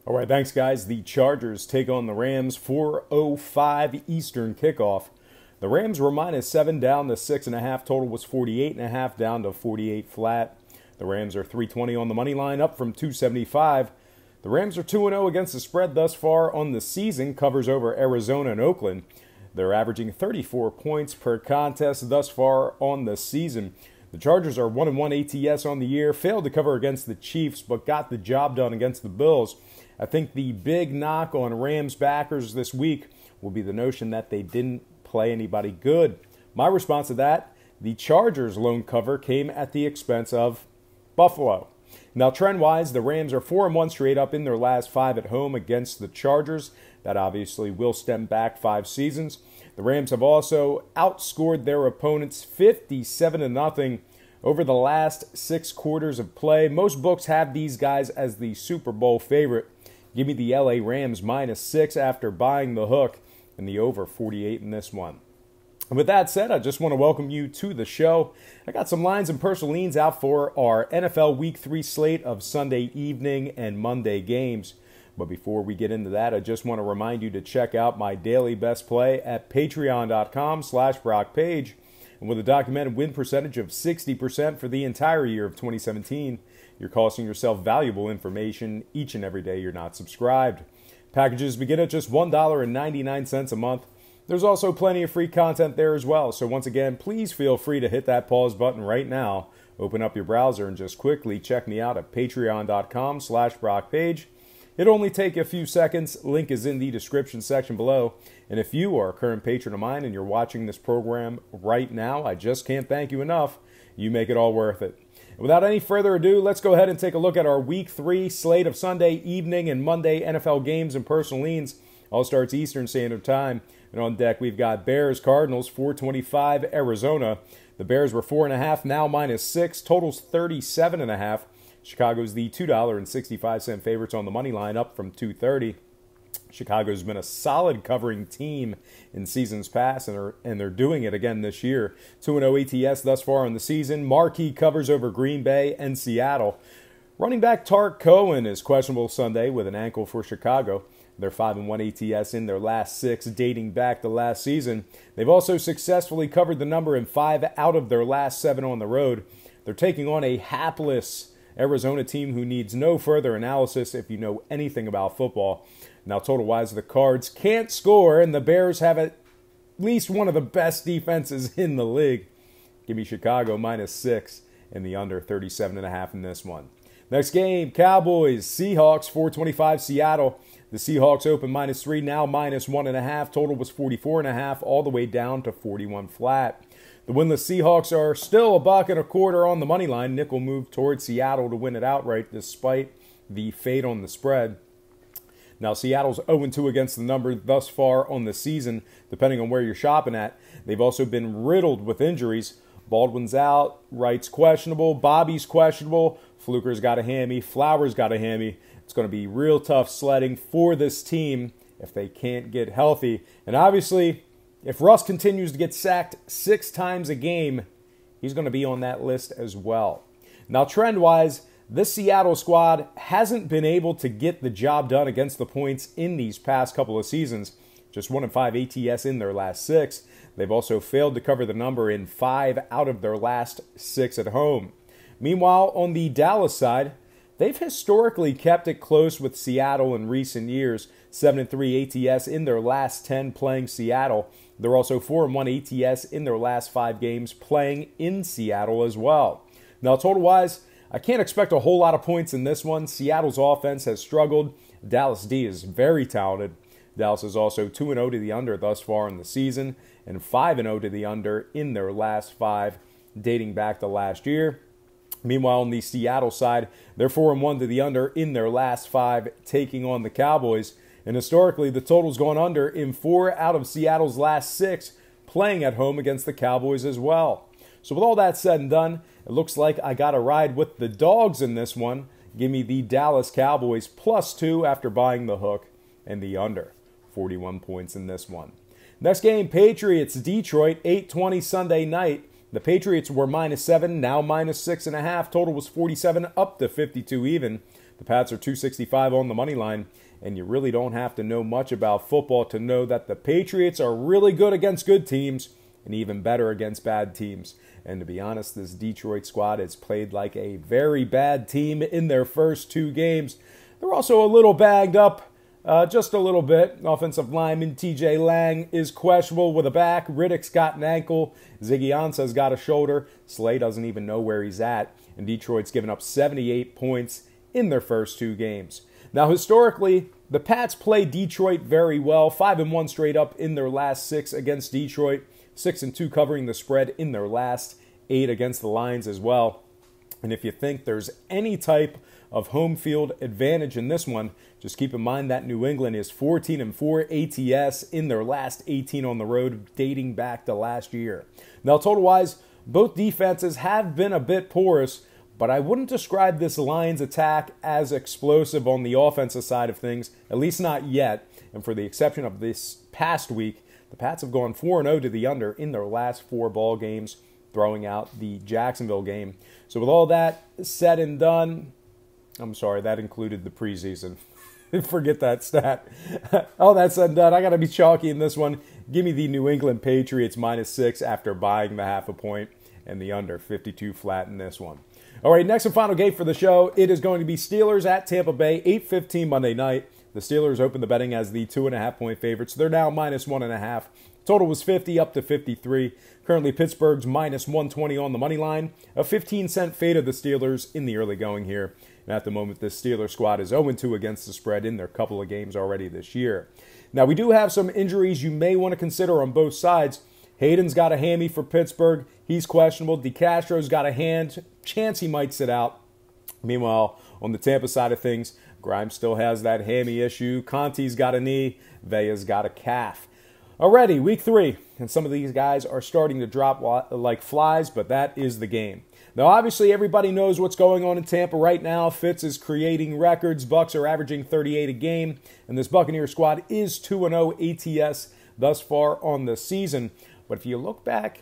All right, thanks, guys. The Chargers take on the Rams, 4:05 Eastern kickoff. The Rams were -7 down to 6.5. Total was 48.5 down to 48 flat. The Rams are 320 on the money line, up from 275. The Rams are 2-0 against the spread thus far on the season, covers over Arizona and Oakland. They're averaging 34 points per contest thus far on the season. The Chargers are 1-1 ATS on the year, failed to cover against the Chiefs, but got the job done against the Bills. I think the big knock on Rams backers this week will be the notion that they didn't play anybody good. My response to that, the Chargers' lone cover came at the expense of Buffalo. Now, trend-wise, the Rams are 4-1 straight up in their last 5 at home against the Chargers. That obviously will stem back 5 seasons. The Rams have also outscored their opponents 57-0 over the last 6 quarters of play. Most books have these guys as the Super Bowl favorite. Give me the LA Rams -6 after buying the hook and the over 48 in this one. And with that said, I just want to welcome you to the show. I got some lines and personal leans out for our NFL Week 3 slate of Sunday evening and Monday games. But before we get into that, I just want to remind you to check out my daily best play at patreon.com/BrockPage. And with a documented win percentage of 60% for the entire year of 2017, you're costing yourself valuable information each and every day you're not subscribed. Packages begin at just $1.99 a month. There's also plenty of free content there as well. So once again, please feel free to hit that pause button right now. Open up your browser and just quickly check me out at patreon.com/BrockPage. It'll only take a few seconds. Link is in the description section below. And if you are a current patron of mine and you're watching this program right now, I just can't thank you enough. You make it all worth it. And without any further ado, let's go ahead and take a look at our Week 3 slate of Sunday evening and Monday NFL games and personal leans. All starts Eastern Standard Time. And on deck, we've got Bears, Cardinals, 425, Arizona. The Bears were 4.5, now -6. Totals 37.5. Chicago's the $2.65 favorites on the money line, up from $2.30. Chicago's been a solid covering team in seasons past, and they're doing it again this year. 2-0 ATS thus far in the season. Marquee covers over Green Bay and Seattle. Running back Tark Cohen is questionable Sunday with an ankle for Chicago. They're 5-1 ATS in their last 6, dating back to last season. They've also successfully covered the number in 5 out of their last 7 on the road. They're taking on a hapless Arizona team who needs no further analysis if you know anything about football. Now, total-wise, the Cards can't score, and the Bears have at least one of the best defenses in the league. Give me Chicago -6 and the under 37.5 in this one. Next game, Cowboys, Seahawks, 425 Seattle. The Seahawks open -3, now -1.5. Total was 44.5, all the way down to 41 flat. The winless Seahawks are still $1.25 on the money line. Nickel moved towards Seattle to win it outright despite the fade on the spread. Now, Seattle's 0-2 against the number thus far on the season, depending on where you're shopping at. They've also been riddled with injuries. Baldwin's out, Wright's questionable, Bobby's questionable, Fluker's got a hammy, Flowers got a hammy. It's going to be real tough sledding for this team if they can't get healthy. And obviously, if Russ continues to get sacked 6 times a game, he's going to be on that list as well. Now, trend-wise, this Seattle squad hasn't been able to get the job done against the points in these past couple of seasons. Just 1-5 ATS in their last 6. They've also failed to cover the number in 5 out of their last 6 at home. Meanwhile, on the Dallas side, they've historically kept it close with Seattle in recent years. 7-3 ATS in their last 10 playing Seattle. They're also 4-1 ATS in their last 5 games playing in Seattle as well. Now, total-wise, I can't expect a whole lot of points in this one. Seattle's offense has struggled. Dallas D is very talented. Dallas is also 2-0 to the under thus far in the season and 5-0 to the under in their last 5 dating back to last year. Meanwhile, on the Seattle side, they're 4-1 to the under in their last 5 taking on the Cowboys. And historically, the total's gone under in 4 out of Seattle's last 6 playing at home against the Cowboys as well. So with all that said and done, it looks like I got a ride with the dogs in this one. Give me the Dallas Cowboys +2 after buying the hook and the under. 41 points in this one. Next game, Patriots, Detroit, 8:20 Sunday night. The Patriots were -7, now -6.5. Total was 47, up to 52 even. The Pats are 265 on the money line, and you really don't have to know much about football to know that the Patriots are really good against good teams and even better against bad teams. And to be honest, this Detroit squad has played like a very bad team in their first 2 games. They're also a little banged up, just a little bit. Offensive lineman TJ Lang is questionable with a back. Riddick's got an ankle. Ziggy Ansah's got a shoulder. Slay doesn't even know where he's at. And Detroit's given up 78 points in their first 2 games. Now, historically, the Pats play Detroit very well. 5-1 straight up in their last 6 against Detroit. 6-2 covering the spread in their last 8 against the Lions as well. And if you think there's any type of home field advantage in this one, just keep in mind that New England is 14-4 ATS in their last 18 on the road, dating back to last year. Now, total-wise, both defenses have been a bit porous, but I wouldn't describe this Lions attack as explosive on the offensive side of things, at least not yet. And for the exception of this past week, the Pats have gone 4-0 to the under in their last 4 ball games, throwing out the Jacksonville game. So with all that said and done, I'm sorry, that included the preseason. Forget that stat. All that said and done, I got to be chalky in this one. Give me the New England Patriots -6 after buying the half a point and the under 52 flat in this one. All right, next and final game for the show. It is going to be Steelers at Tampa Bay, 8:15 Monday night. The Steelers opened the betting as the 2.5-point favorites. They're now -1.5. Total was 50 up to 53. Currently, Pittsburgh's -120 on the money line. A 15-cent fade of the Steelers in the early going here. And at the moment, this Steelers squad is 0-2 against the spread in their couple of games already this year. Now, we do have some injuries you may want to consider on both sides. Hayden's got a hammy for Pittsburgh. He's questionable. DeCastro's got a hand. Chance he might sit out. Meanwhile, on the Tampa side of things, Grimes still has that hammy issue. Conti's got a knee. Vea's got a calf. Already, week 3, and some of these guys are starting to drop like flies, but that is the game. Now, obviously, everybody knows what's going on in Tampa right now. Fitz is creating records. Bucs are averaging 38 a game, and this Buccaneers squad is 2-0 ATS thus far on the season. But if you look back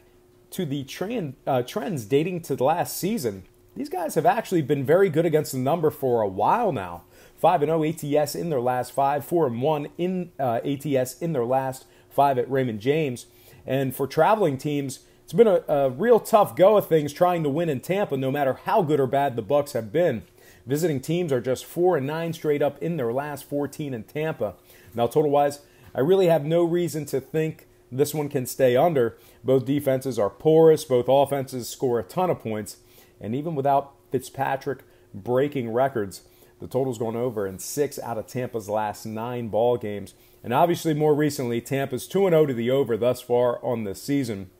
to the trends dating to the last season, these guys have actually been very good against the number for a while now. 5-0 ATS in their last 5, 4-1 in ATS in their last 5 at Raymond James. And for traveling teams, it's been a real tough go of things trying to win in Tampa, no matter how good or bad the Bucs have been. Visiting teams are just 4-9 straight up in their last 14 in Tampa. Now, total-wise, I really have no reason to think this one can stay under. Both defenses are porous. Both offenses score a ton of points. And even without Fitzpatrick breaking records, the total's gone over in 6 out of Tampa's last 9 ball games. And obviously, more recently, Tampa's 2-0 to the over thus far on this season.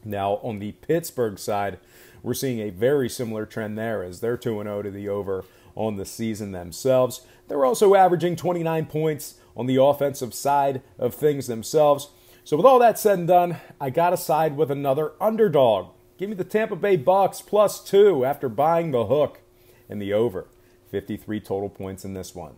Now, on the Pittsburgh side, we're seeing a very similar trend there as they're 2-0 to the over on the season themselves. They're also averaging 29 points on the offensive side of things themselves. So with all that said and done, I got to side with another underdog. Give me the Tampa Bay Bucs +2 after buying the hook and the over. 53 total points in this one.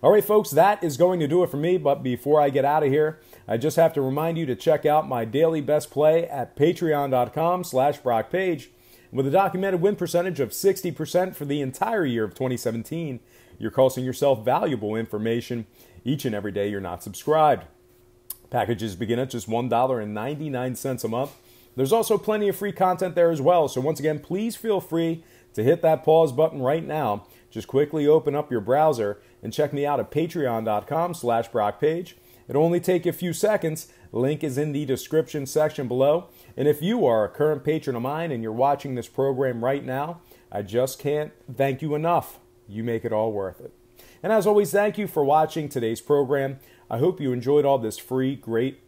All right, folks, that is going to do it for me. But before I get out of here, I just have to remind you to check out my daily best play at patreon.com/BrockPage. With a documented win percentage of 60% for the entire year of 2017, you're costing yourself valuable information each and every day you're not subscribed. Packages begin at just $1.99 a month. There's also plenty of free content there as well. So once again, please feel free to hit that pause button right now. Just quickly open up your browser and check me out at patreon.com/BrockPage. It'll only take a few seconds. Link is in the description section below. And if you are a current patron of mine and you're watching this program right now, I just can't thank you enough. You make it all worth it. And as always, thank you for watching today's program. I hope you enjoyed all this free, great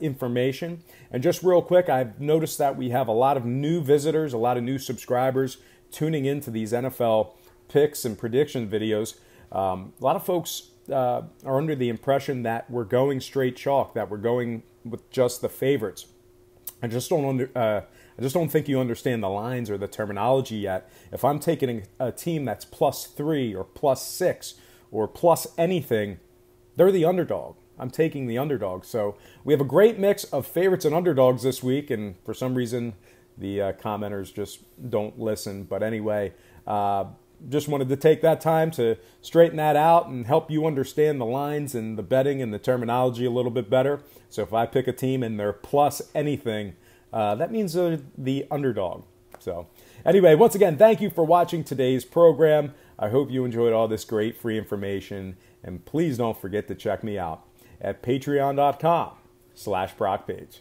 information. And just real quick, I've noticed that we have a lot of new visitors, a lot of new subscribers tuning into these NFL picks and prediction videos. A lot of folks are under the impression that we're going straight chalk, that we're going with just the favorites. I just don't think you understand the lines or the terminology yet. If I'm taking a team that's +3 or +6 or plus anything, they're the underdog. I'm taking the underdog. So we have a great mix of favorites and underdogs this week, and for some reason the commenters just don't listen. But anyway, just wanted to take that time to straighten that out and help you understand the lines and the betting and the terminology a little bit better. So if I pick a team and they're plus anything, that means they're the underdog. So anyway, once again, thank you for watching today's program. I hope you enjoyed all this great free information. And please don't forget to check me out at patreon.com/ProcPage.